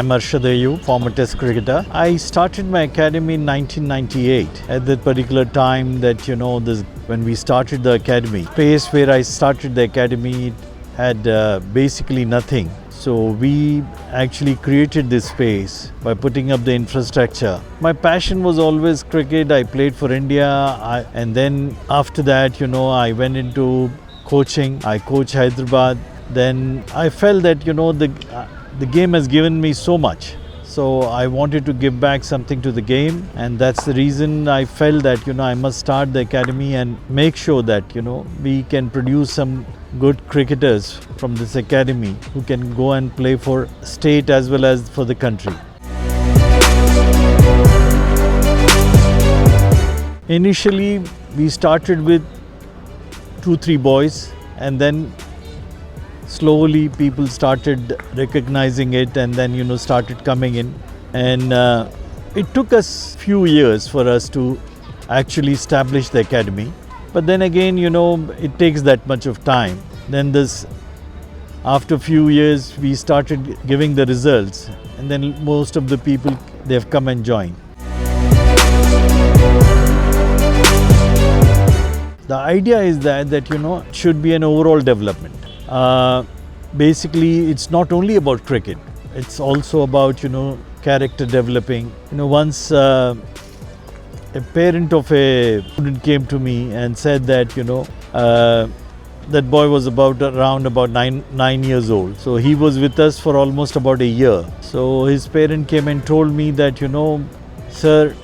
I'm Arshad Ayub, former Test cricketer. I started my academy in 1998. At that particular time, when we started the academy, place where I started the academy had basically nothing. So we actually created this space by putting up the infrastructure. My passion was always cricket. I played for India, and then after that, I went into coaching. I coached Hyderabad. Then I felt that the game has given me so much. So I wanted to give back something to the game, and that's the reason I felt that I must start the academy and make sure that we can produce some good cricketers from this academy who can go and play for state as well as for the country. Initially, we started with 2-3 boys, and then slowly people started recognizing it, and then started coming in, and it took us few years for us to actually establish the academy. But then again, it takes that much of time. Then after a few years, we started giving the results, and then most of the people, they have come and joined. The idea is that it should be an overall development. Basically, it's not only about cricket. It's also about character developing. Once a parent of a student came to me and said that that boy was around about nine years old. So he was with us for almost about a year. So his parent came and told me that sir,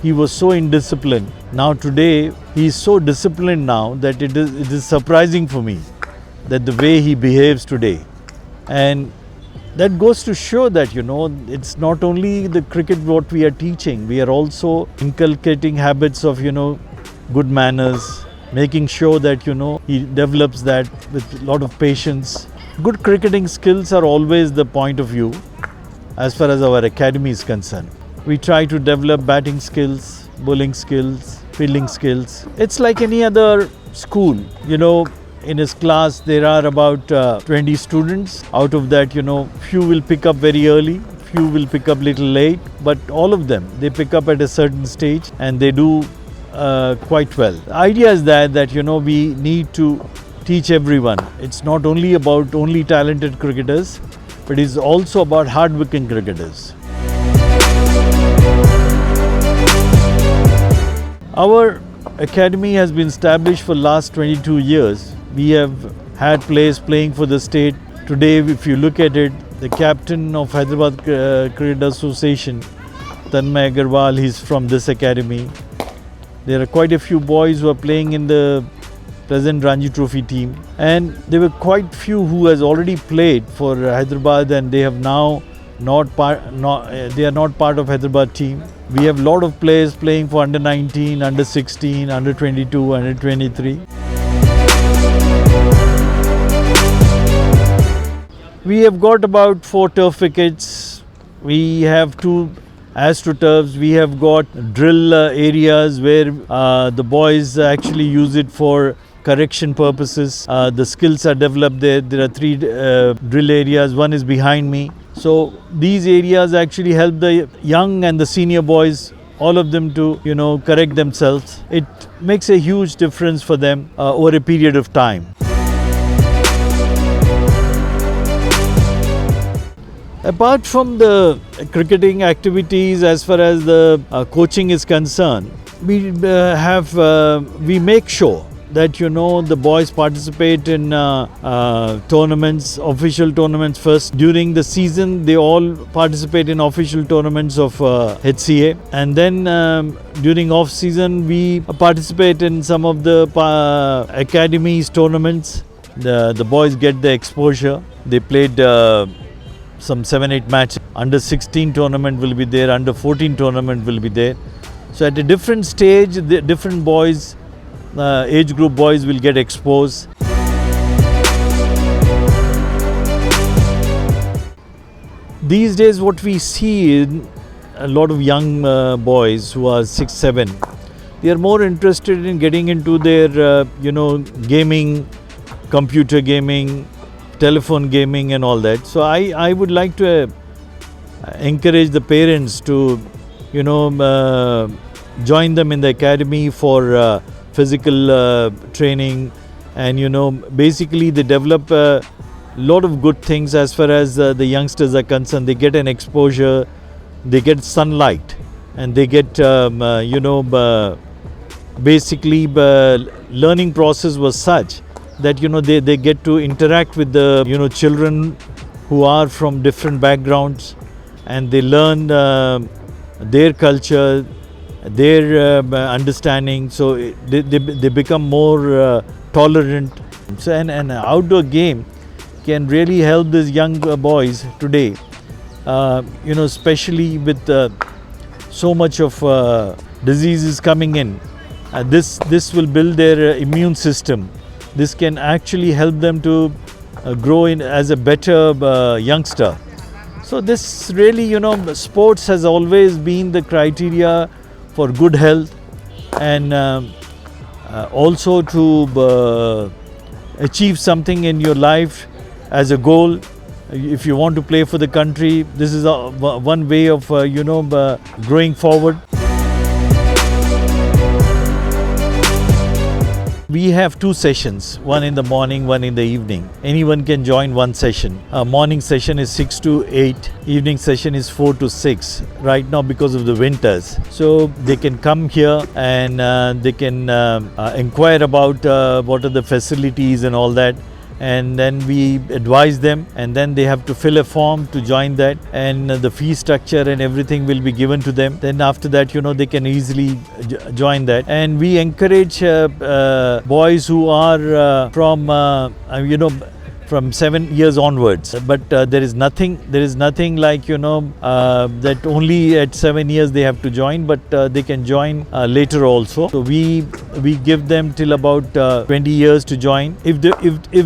he was so indisciplined. Now today he is so disciplined now that it is surprising for me that the way he behaves today. And that goes to show that it's not only the cricket what we are teaching, we are also inculcating habits of good manners, making sure that he develops that with a lot of patience. Good cricketing skills are always the point of view as far as our academy is concerned. We try to develop batting skills, bowling skills, fielding skills. It's like any other school. In his class, there are about 20 students. Out of that, few will pick up very early, few will pick up little late, but all of them, they pick up at a certain stage and they do quite well. The idea is that we need to teach everyone. It's not only about only talented cricketers, but it's also about hard-working cricketers. Our academy has been established for last 22 years. We have had players playing for the state. Today, if you look at it, the captain of Hyderabad Cricket Association, Tanmay Agarwal, he's from this academy. There are quite a few boys who are playing in the present Ranji Trophy team. And there were quite few who has already played for Hyderabad, and they have now they are not part of Hyderabad team. We have a lot of players playing for under 19, under 16, under 22, under 23. We have got about 4 turf wickets. We have 2 AstroTurfs. We have got drill areas where the boys actually use it for correction purposes. The skills are developed there. There are 3 drill areas. One is behind me. So these areas actually help the young and the senior boys, all of them to correct themselves. It makes a huge difference for them over a period of time. Apart from the cricketing activities, as far as the coaching is concerned, we make sure that the boys participate in tournaments, official tournaments first. During the season, they all participate in official tournaments of HCA, and then during off season, we participate in some of the academies tournaments. The boys get the exposure. They played some 7-8 matches. Under 16 tournament will be there, under 14 tournament will be there. So at a different stage, the different boys, age group boys will get exposed. These days what we see in a lot of young boys who are 6, 7, they are more interested in getting into their gaming, computer gaming, telephone gaming and all that. So I would like to encourage the parents to, join them in the academy for physical training, and basically they develop a lot of good things as far as the youngsters are concerned. They get an exposure, they get sunlight, and they get basically learning process was such that they get to interact with the children who are from different backgrounds, and they learn their culture, their understanding, so they become more tolerant. So an outdoor game can really help these young boys today, especially with so much of diseases coming in. This will build their immune system. This can actually help them to grow in as a better youngster. So this really, sports has always been the criteria for good health, and also to achieve something in your life as a goal. If you want to play for the country, this is one way of growing forward. We have 2 sessions, one in the morning, one in the evening. Anyone can join one session. Morning session is 6 to 8, evening session is 4 to 6. Right now because of the winters. So they can come here and they can inquire about what are the facilities and all that. And then we advise them, and then they have to fill a form to join that, and the fee structure and everything will be given to them. Then after that, they can easily join that. And we encourage boys who are from 7 years onwards. But there is nothing like that only at 7 years they have to join, but they can join later also. So we give them till about 20 years to join if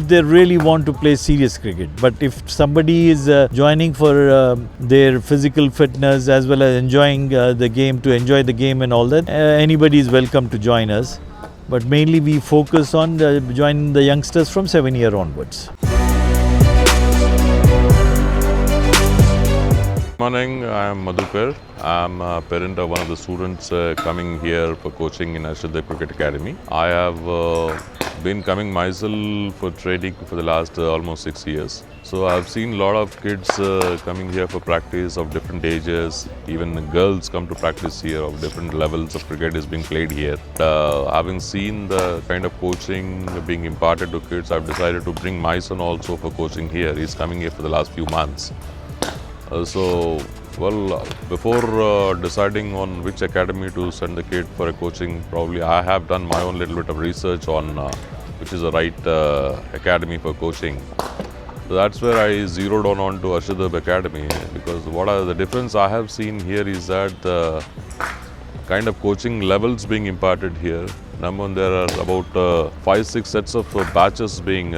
they really want to play serious cricket. But if somebody is joining for their physical fitness as well as enjoying the game, to enjoy the game and all that, anybody is welcome to join us. But mainly we focus on joining the youngsters from 7 years onwards. Good morning, I am Madhukar. I am a parent of one of the students coming here for coaching in Arshad Ayub Cricket Academy. I have been coming myself for training for the last almost 6 years. So I have seen a lot of kids coming here for practice of different ages. Even girls come to practice here of different levels of cricket is being played here. Having seen the kind of coaching being imparted to kids, I have decided to bring my son also for coaching here. He is coming here for the last few months. Before deciding on which academy to send the kid for a coaching, probably I have done my own little bit of research on which is the right academy for coaching. So that's where I zeroed on to Arshad Ayub Academy, because the difference I have seen here is that the kind of coaching levels being imparted here. Number one, there are about 5-6 sets of batches being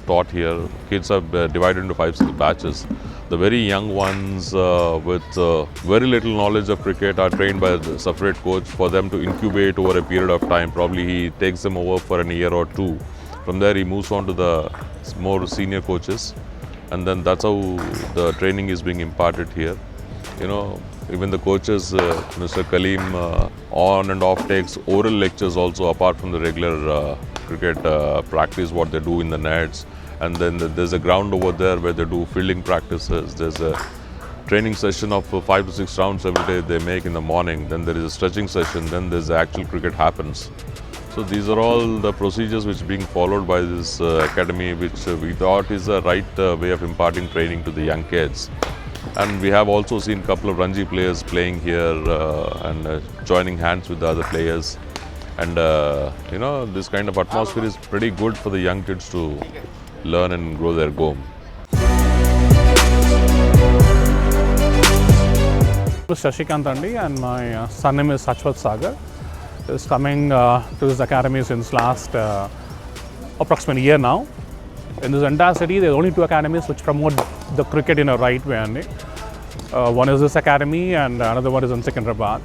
taught here. Kids are divided into 5-6 batches. The very young ones with very little knowledge of cricket are trained by a separate coach for them to incubate over a period of time. Probably he takes them over for a year or 2. From there he moves on to the more senior coaches, and then that's how the training is being imparted here. Even the coaches, Mr. Kaleem, on and off takes oral lectures also, apart from the regular cricket practice, what they do in the nets. And then there's a ground over there where they do fielding practices. There's a training session of 5 to 6 rounds every day they make in the morning. Then there is a stretching session. Then there's the actual cricket happens. So these are all the procedures which are being followed by this academy, which we thought is the right way of imparting training to the young kids. And we have also seen a couple of Ranji players playing here and joining hands with the other players. And this kind of atmosphere is pretty good for the young kids to learn and grow their game. I'm Shashikant Andi, and my son name is Sachwat Sagar. He's coming to this academy since last approximately a year now. In this entire city, there are only 2 academies which promote the cricket in a right way. One is this academy, and another one is in Hyderabad.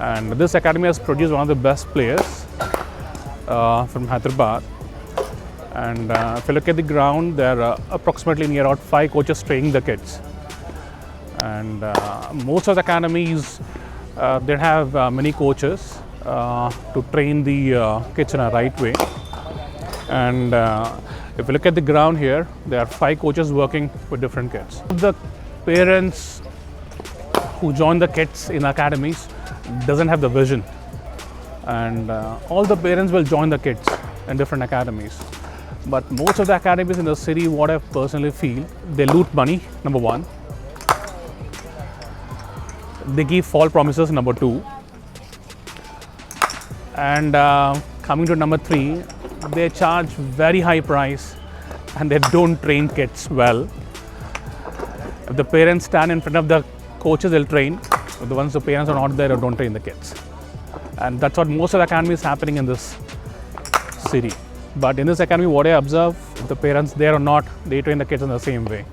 And this academy has produced one of the best players from Hyderabad. And if you look at the ground, there are approximately near about 5 coaches training the kids. and most of the academies they have many coaches to train the kids in a right way. And if you look at the ground here, there are 5 coaches working with different kids. The parents who join the kids in academies doesn't have the vision, and all the parents will join the kids in different academies. But most of the academies in the city, what I personally feel, they loot money, number 1. They give false promises, number 2. And coming to number 3, they charge very high price and they don't train kids well. If the parents stand in front of the coaches, they'll train. But the ones the parents are not there, they don't train the kids. And that's what most of the academy is happening in this city. But in this academy, what I observe, if the parents there or not, they train the kids in the same way.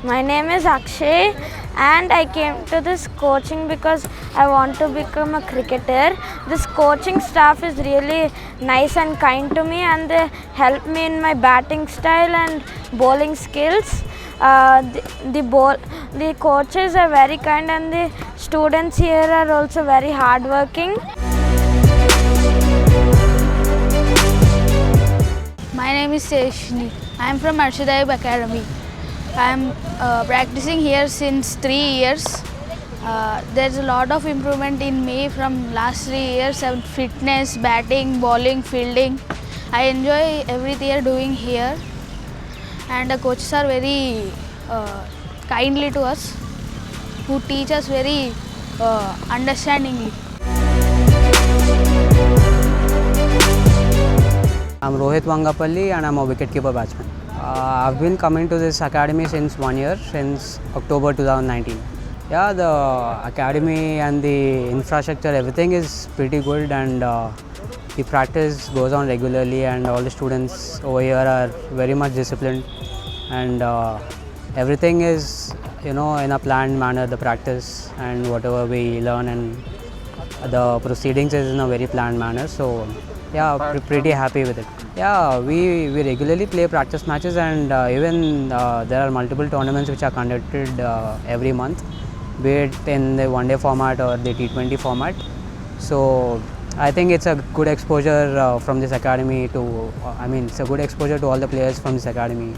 My name is Akshay and I came to this coaching because I want to become a cricketer. This coaching staff is really nice and kind to me, and they help me in my batting style and bowling skills. The coaches are very kind, and the students here are also very hardworking. My name is Seshni. I am from Arshad Ayub Academy. I am practicing here since 3 years. There's a lot of improvement in me from last 3 years of fitness, batting, bowling, fielding. I enjoy everything they are doing here, and the coaches are very kindly to us, who teach us very understandingly. I'm Rohit Wangapalli and I'm a wicketkeeper batsman. I've been coming to this academy since 1 year, since October 2019. Yeah, the academy and the infrastructure, everything is pretty good, and the practice goes on regularly, and all the students over here are very much disciplined, and everything is, in a planned manner, the practice and whatever we learn and the proceedings is in a very planned manner. So yeah, pretty happy with it. Yeah, we regularly play practice matches, and even there are multiple tournaments which are conducted every month, be it in the one-day format or the T20 format. So I think it's a good exposure from this academy to, it's a good exposure to all the players from this academy.